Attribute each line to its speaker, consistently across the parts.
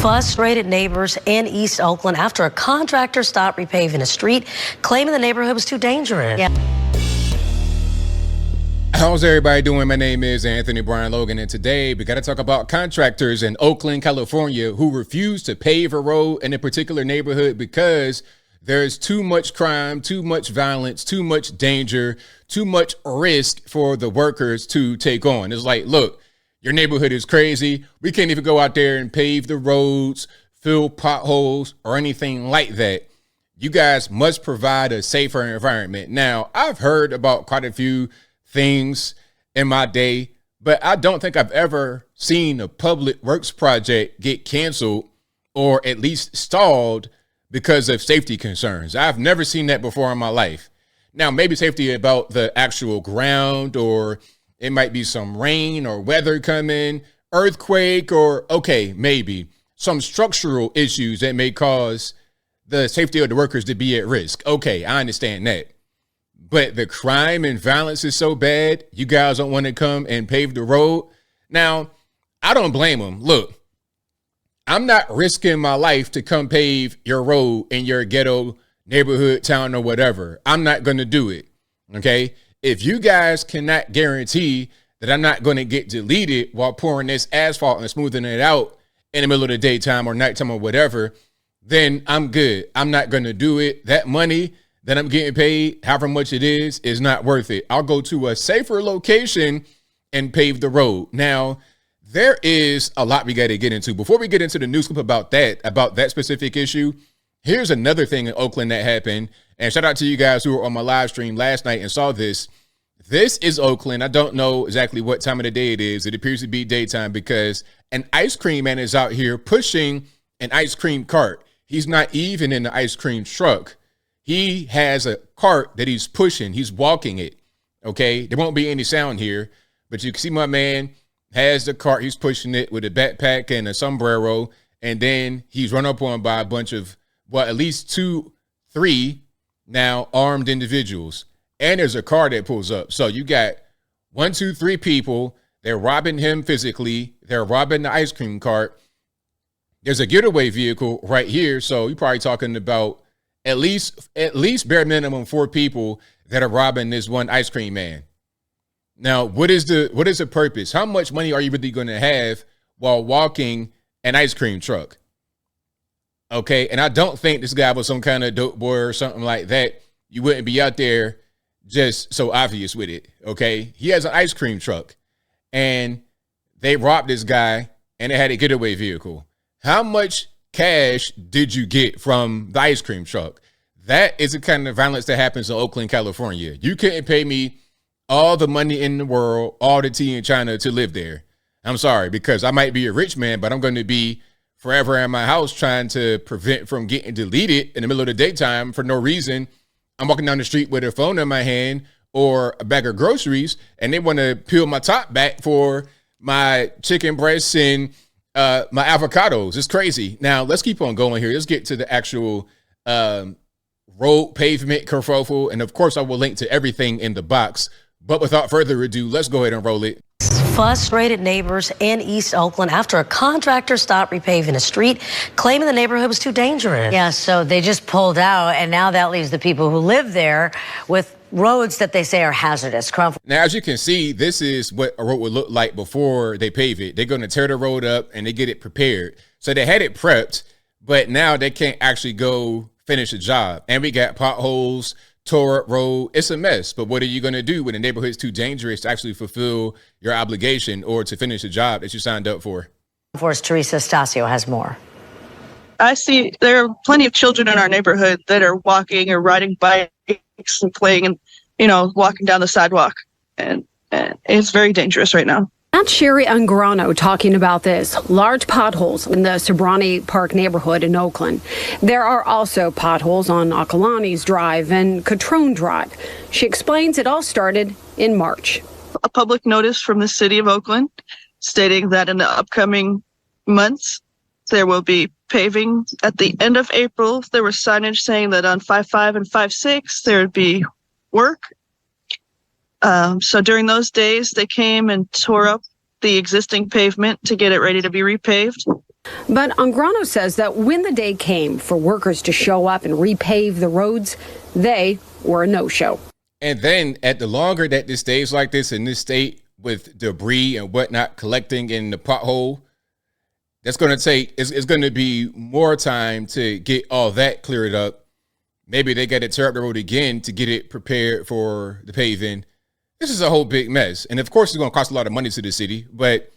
Speaker 1: Frustrated neighbors in East Oakland after a contractor stopped repaving a street, claiming the neighborhood was too dangerous. Yeah.
Speaker 2: How's everybody doing? My name is Anthony Brian Logan, and today we got to talk about contractors in Oakland, California, who refuse to pave a road in a particular neighborhood because there's too much crime, too much violence, too much danger, too much risk for the workers to take on. It's like, look, your neighborhood is crazy. We can't even go out there and pave the roads, fill potholes, or anything like that. You guys must provide a safer environment. Now, I've heard about quite a few things in my day, but I don't think I've ever seen a public works project get canceled or at least stalled because of safety concerns. I've never seen that before in my life. Now, maybe safety about the actual ground, or it might be some rain or weather coming, earthquake, or okay, maybe some structural issues that may cause the safety of the workers to be at risk. Okay, I understand that. But the crime and violence is so bad, you guys don't want to come and pave the road. Now, I don't blame them. Look, I'm not risking my life to come pave your road in your ghetto neighborhood, town, or whatever. I'm not going to do it. Okay. If you guys cannot guarantee that I'm not going to get deleted while pouring this asphalt and smoothing it out in the middle of the daytime or nighttime or whatever, then I'm good. I'm not going to do it. That money that I'm getting paid, however much it is not worth it. I'll go to a safer location and pave the road. Now, there is a lot we got to get into. Before we get into the news clip about that specific issue, here's another thing in Oakland that happened. And shout out to you guys who were on my live stream last night and saw this. This is Oakland. I don't know exactly what time of the day it is. It appears to be daytime because an ice cream man is out here pushing an ice cream cart. He's not even in the ice cream truck. He has a cart that he's pushing. He's walking it. Okay. There won't be any sound here, but you can see my man has the cart. He's pushing it with a backpack and a sombrero. And then he's run up on by a bunch of, well, at least 2, 3 now armed individuals. And there's a car that pulls up. So you got 1, 2, 3 people. They're robbing him physically. They're robbing the ice cream cart. There's a getaway vehicle right here. So you're probably talking about at least bare minimum 4 people that are robbing this one ice cream man. Now, what is the purpose? How much money are you really going to have while walking an ice cream truck? Okay. And I don't think this guy was some kind of dope boy or something like that. You wouldn't be out there just so obvious with it. Okay. He has an ice cream truck and they robbed this guy and they had a getaway vehicle. How much cash did you get from the ice cream truck? That is the kind of violence that happens in Oakland, California. You couldn't pay me all the money in the world, all the tea in China to live there. I'm sorry, because I might be a rich man, but I'm going to be forever in my house trying to prevent from getting deleted in the middle of the daytime for no reason. I'm walking down the street with a phone in my hand or a bag of groceries, and they want to peel my top back for my chicken breasts and my avocados. It's crazy. Now, let's keep on going here. Let's get to the actual road pavement kerfuffle. And of course, I will link to everything in the box. But without further ado, let's go ahead and roll it.
Speaker 1: Frustrated neighbors in East Oakland after a contractor stopped repaving a street, claiming the neighborhood was too dangerous. Yeah, so they just pulled out, and now that leaves the people who live there with roads that they say are hazardous.
Speaker 2: Now, as you can see, this is what a road would look like before they pave it. They're going to tear the road up and they get it prepared. So they had it prepped, but now they can't actually go finish the job. And we got potholes, tore up road. It's a mess. But what are you going to do when the neighborhood's too dangerous to actually fulfill your obligation or to finish the job that you signed up for?
Speaker 1: Force Teresa Stasio has more.
Speaker 3: I see there are plenty of children in our neighborhood that are walking or riding bikes and playing and, walking down the sidewalk. And it's very dangerous right now.
Speaker 4: That's Sherry Ungrano talking about this. Large potholes in the Sobrani Park neighborhood in Oakland. There are also potholes on Akalani's Drive and Catrone Drive. She explains it all started in March.
Speaker 3: A public notice from the city of Oakland stating that in the upcoming months, there will be paving. At the end of April, there was signage saying that on 5-5 and 5-6, there would be work. So during those days, they came and tore up the existing pavement to get it ready to be repaved.
Speaker 4: But Angrano says that when the day came for workers to show up and repave the roads, they were a no-show.
Speaker 2: And then at the longer that this stays like this in this state with debris and whatnot collecting in the pothole, that's going to take, it's going to be more time to get all that cleared up. Maybe they got to tear up the road again to get it prepared for the paving. This is a whole big mess. And of course, it's going to cost a lot of money to the city, but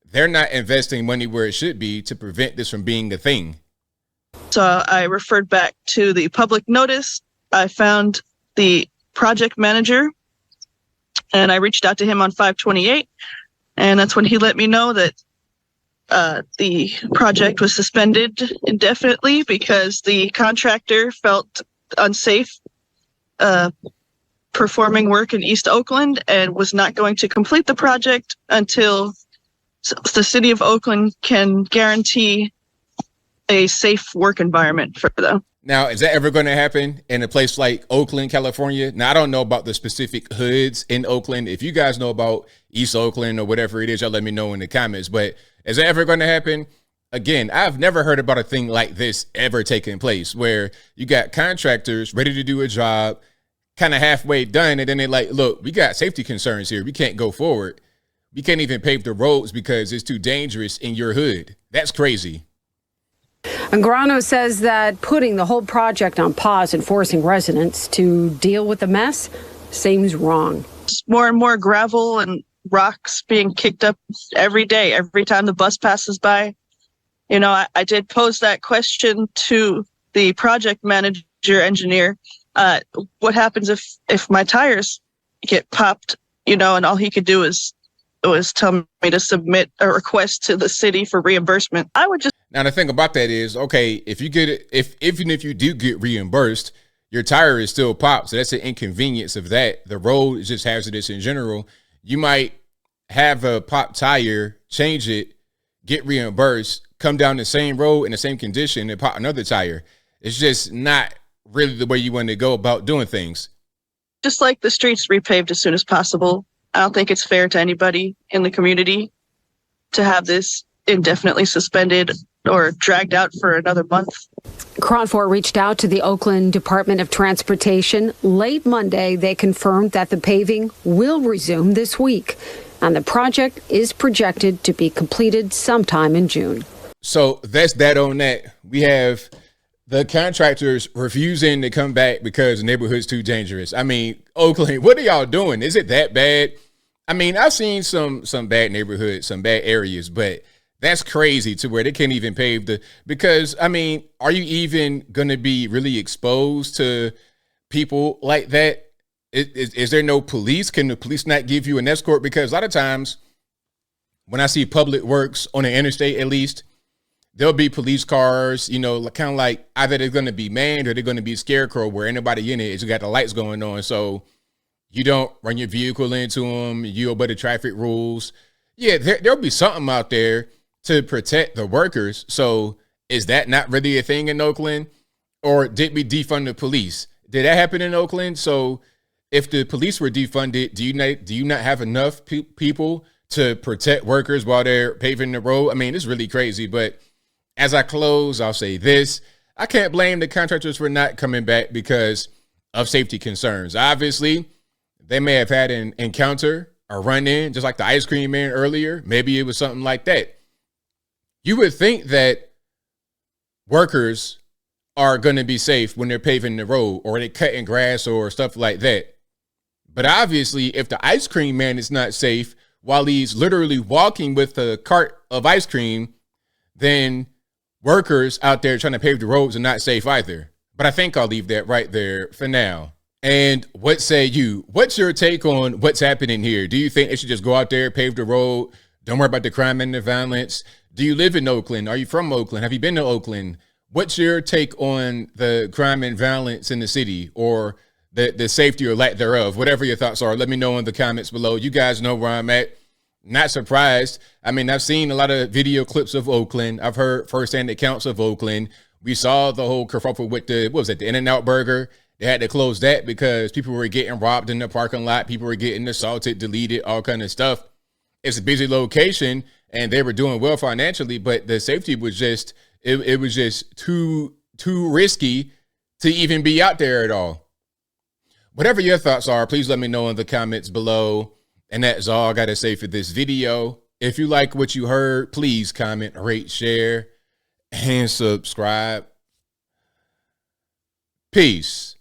Speaker 2: they're not investing money where it should be to prevent this from being a thing.
Speaker 3: So I referred back to the public notice. I found the project manager and I reached out to him on 5/28. And that's when he let me know that the project was suspended indefinitely because the contractor felt unsafe performing work in East Oakland and was not going to complete the project until the city of Oakland can guarantee a safe work environment for them.
Speaker 2: Now, is that ever going to happen in a place like Oakland, California? Now, I don't know about the specific hoods in Oakland. If you guys know about East Oakland or whatever it is, y'all let me know in the comments. But is that ever going to happen? Again, I've never heard about a thing like this ever taking place where you got contractors ready to do a job, kind of halfway done, and then they're like, look, we got safety concerns here. We can't go forward. We can't even pave the roads because it's too dangerous in your hood. That's crazy.
Speaker 4: Angrano says that putting the whole project on pause and forcing residents to deal with the mess seems wrong.
Speaker 3: More and more gravel and rocks being kicked up every day, every time the bus passes by. You know, I did pose that question to the project manager engineer. What happens if my tires get popped, you know, and all he could do was tell me to submit a request to the city for reimbursement. I would just.
Speaker 2: Now, the thing about that is, okay, if you get it, even if you do get reimbursed, your tire is still popped. So that's an inconvenience of that. The road is just hazardous in general. You might have a popped tire, change it, get reimbursed, come down the same road in the same condition and pop another tire. It's just not really the way you want to go about doing things.
Speaker 3: Just like the streets repaved as soon as possible. I don't think it's fair to anybody in the community to have this indefinitely suspended or dragged out for another month.
Speaker 4: Cronfort reached out to the Oakland Department of Transportation. Late Monday, they confirmed that the paving will resume this week, and the project is projected to be completed sometime in June.
Speaker 2: So that's that on that. We have the contractors refusing to come back because the neighborhood's too dangerous. I mean, Oakland, what are y'all doing? Is it that bad? I mean, I've seen some bad neighborhoods, some bad areas, but that's crazy to where they can't even pave because, I mean, are you even going to be really exposed to people like that? Is there no police? Can the police not give you an escort? Because a lot of times when I see public works on the interstate, at least, there'll be police cars, you know, kind of like either they're going to be manned or they're going to be scarecrow where anybody in it is got the lights going on. So you don't run your vehicle into them. You obey the traffic rules. Yeah, there'll be something out there to protect the workers. So is that not really a thing in Oakland? Or did we defund the police? Did that happen in Oakland? So if the police were defunded, do you not have enough people to protect workers while they're paving the road? I mean, it's really crazy. But as I close, I'll say this. I can't blame the contractors for not coming back because of safety concerns. Obviously, they may have had an encounter or run-in, just like the ice cream man earlier. Maybe it was something like that. You would think that workers are going to be safe when they're paving the road or they're cutting grass or stuff like that. But obviously, if the ice cream man is not safe while he's literally walking with a cart of ice cream, then workers out there trying to pave the roads are not safe either. But I think I'll leave that right there for now. And what say you? What's your take on what's happening here? Do you think they should just go out there, pave the road? Don't worry about the crime and the violence. Do you live in Oakland? Are you from Oakland? Have you been to Oakland? What's your take on the crime and violence in the city or the safety or lack thereof? Whatever your thoughts are, let me know in the comments below. You guys know where I'm at. Not surprised. I mean, I've seen a lot of video clips of Oakland. I've heard firsthand accounts of Oakland. We saw the whole kerfuffle with the In-N-Out Burger. They had to close that because people were getting robbed in the parking lot. People were getting assaulted, deleted, all kind of stuff. It's a busy location. and they were doing well financially, but the safety was just, it was just too risky to even be out there at all. Whatever your thoughts are, please let me know in the comments below. And that's all I got to say for this video. If you like what you heard, please comment, rate, share, and subscribe. Peace.